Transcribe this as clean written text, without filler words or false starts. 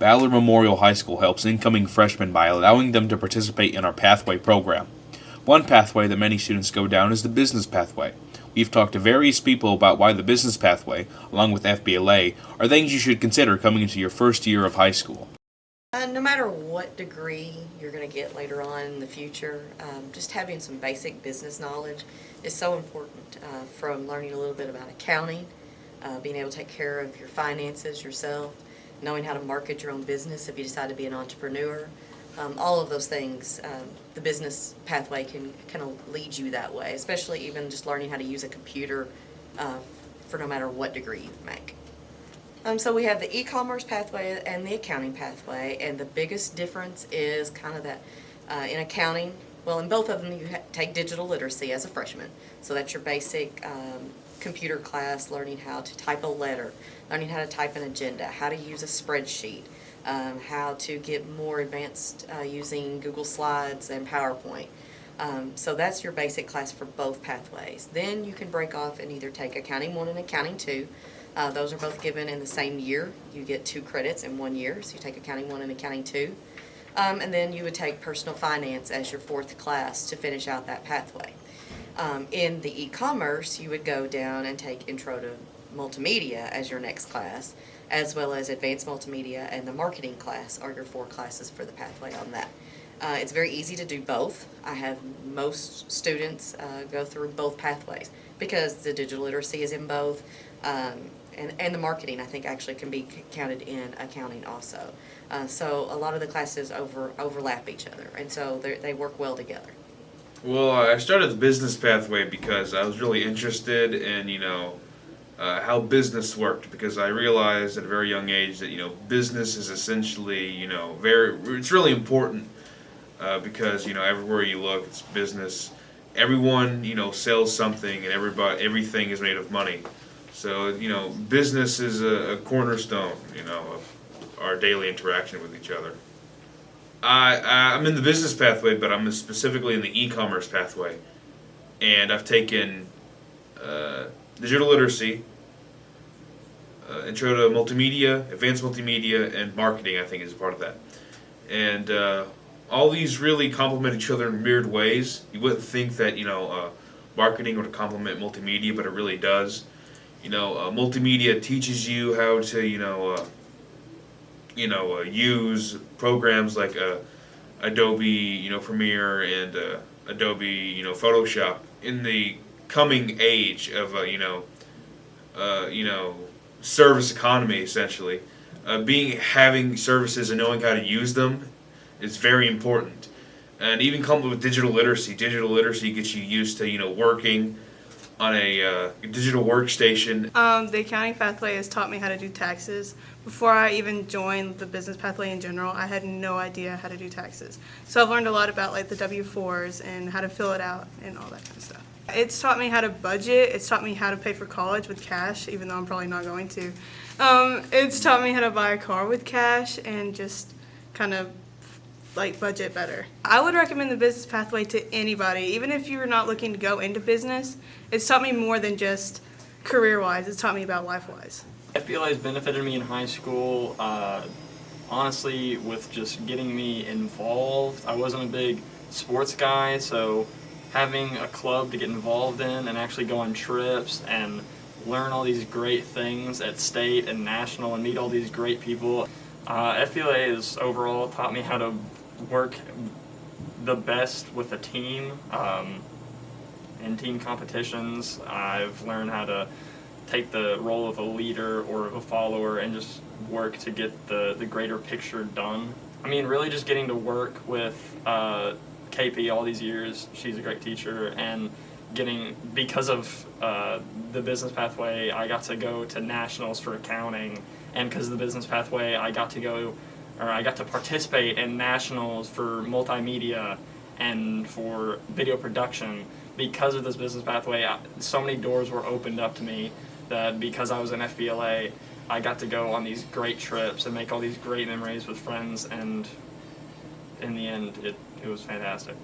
Ballard Memorial High School helps incoming freshmen by allowing them to participate in our Pathway program. One pathway that many students go down is the business pathway. We've talked to various people about why the business pathway, along with FBLA, are things you should consider coming into your first year of high school. No matter what degree you're going to get later on in the future, just having some basic business knowledge is so important, from learning a little bit about accounting, being able to take care of your finances yourself, knowing how to market your own business if you decide to be an entrepreneur. All of those things, the business pathway can kind of lead you that way, especially even just learning how to use a computer for no matter what degree you make. So we have the e-commerce pathway and the accounting pathway, and the biggest difference is kind of that in accounting, well, in both of them you take digital literacy as a freshman. So that's your basic computer class, learning how to type a letter, learning how to type an agenda, how to use a spreadsheet, how to get more advanced using Google Slides and PowerPoint. So that's your basic class for both pathways. Then you can break off and either take Accounting 1 and Accounting 2. Those are both given in the same year. You get 2 credits in 1 year, so you take Accounting 1 and Accounting 2. And then you would take Personal Finance as your 4th class to finish out that pathway. In the e-commerce, you would go down and take Intro to Multimedia as your next class, as well as Advanced Multimedia and the Marketing class are your 4 classes for the pathway on that. It's very easy to do both. I have most students go through both pathways because the digital literacy is in both, and the marketing I think actually can be counted in accounting also. So a lot of the classes overlap each other, and so they work well together. Well, I started the business pathway because I was really interested in, how business worked, because I realized at a very young age that, business is essentially, it's really important, because, everywhere you look, it's business. Everyone, sells something, and everything is made of money. So, business is a cornerstone, of our daily interaction with each other. I'm in the business pathway, but I'm specifically in the e-commerce pathway. And I've taken digital literacy, intro to multimedia, advanced multimedia, and marketing, I think, is a part of that. And all these really complement each other in weird ways. You wouldn't think that, marketing would complement multimedia, but it really does. Multimedia teaches you how to, use programs like Adobe, Premiere, and Adobe, Photoshop in the coming age of, service economy, essentially. Having services and knowing how to use them is very important. And even coupled with digital literacy gets you used to, working on a digital workstation. The accounting pathway has taught me how to do taxes. Before I even joined the business pathway in general, I had no idea how to do taxes. So I've learned a lot about the W-4s and how to fill it out and all that kind of stuff. It's taught me how to budget. It's taught me how to pay for college with cash, even though I'm probably not going to. It's taught me how to buy a car with cash and just kind of budget better. I would recommend the business pathway to anybody, even if you're not looking to go into business. It's taught me more than just career-wise. It's taught me about life-wise. FBLA has benefited me in high school, honestly, with just getting me involved. I wasn't a big sports guy, so having a club to get involved in and actually go on trips and learn all these great things at state and national and meet all these great people. FBLA has overall taught me how to work the best with a team. In team competitions, I've learned how to take the role of a leader or of a follower and just work to get the greater picture done. I mean, really just getting to work with KP all these years. She's a great teacher, and because of the business pathway, I got to go to nationals for accounting, and because of the business pathway, I got to participate in nationals for multimedia and for video production. Because of this business pathway, so many doors were opened up to me that because I was in FBLA, I got to go on these great trips and make all these great memories with friends, and in the end, it was fantastic.